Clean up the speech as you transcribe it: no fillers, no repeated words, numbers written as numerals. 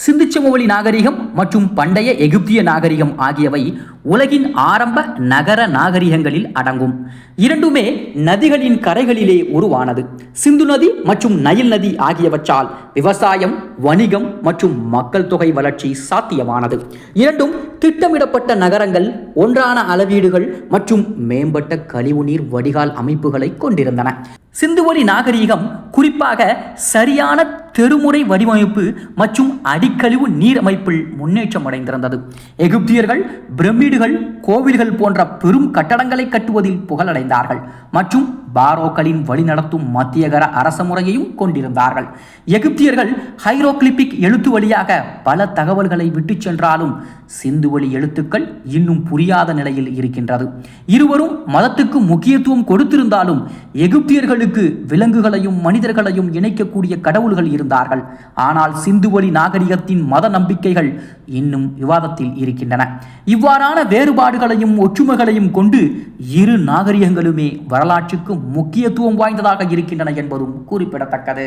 சிந்துச்சமவெளி நாகரிகம் மற்றும் பண்டைய எகிப்திய நாகரிகம் ஆகியவை உலகின் ஆரம்ப நகர நாகரிகங்களில் அடங்கும். இரண்டுமே நதிகளின் கரைகளிலே உருவானது. சிந்து நதி மற்றும் நைல் நதி ஆகியவற்றால் விவசாயம், வணிகம் மற்றும் மக்கள் தொகை வளர்ச்சி சாத்தியமானது. இரண்டும் திட்டமிடப்பட்ட நகரங்கள், ஒன்றான அளவீடுகள் மற்றும் மேம்பட்ட கழிவுநீர் வடிகால் அமைப்புகளை கொண்டிருந்தன. சிந்துவெளி நாகரிகம் குறிப்பாக சரியான தெருமுறை வடிவமைப்பு மற்றும் அடிக்கழிவு நீர் அமைப்பில் முன்னேற்றம் அடைந்திருந்தது. எகிப்தியர்கள் பிரமிடுகள், கோவில்கள் போன்ற பெரும் கட்டடங்களை கட்டுவதில் புகழடைந்தார்கள் மற்றும் பாரோக்களின் வழிநடத்தும் மத்தியகர அரச முறையையும் கொண்டிருந்தார்கள். எகிப்தியர்கள் ஹைரோகிளிபிக் எழுத்து வழியாக பல தகவல்களை விட்டு சென்றாலும் சிந்துவெளி எழுத்துக்கள் இன்னும் புரியாத நிலையில் இருக்கின்றது. இருவரும் மதத்துக்கு முக்கியத்துவம் கொடுத்திருந்தாலும் எகிப்தியர்களுக்கு விலங்குகளையும் மனிதர்களையும் இணைக்கக்கூடிய கடவுள்கள் இருந்தார்கள். ஆனால் சிந்துவெளி நாகரிகத்தின் மத நம்பிக்கைகள் இன்னும் விவாதத்தில் இருக்கின்றன. இவ்வாறான வேறுபாடுகளையும் ஒற்றுமைகளையும் கொண்டு இரு நாகரிகங்களுமே வரலாற்றுக்கு முக்கியத்துவம் வாய்ந்ததாக இருக்கின்றன என்பதும் குறிப்பிடத்தக்கது.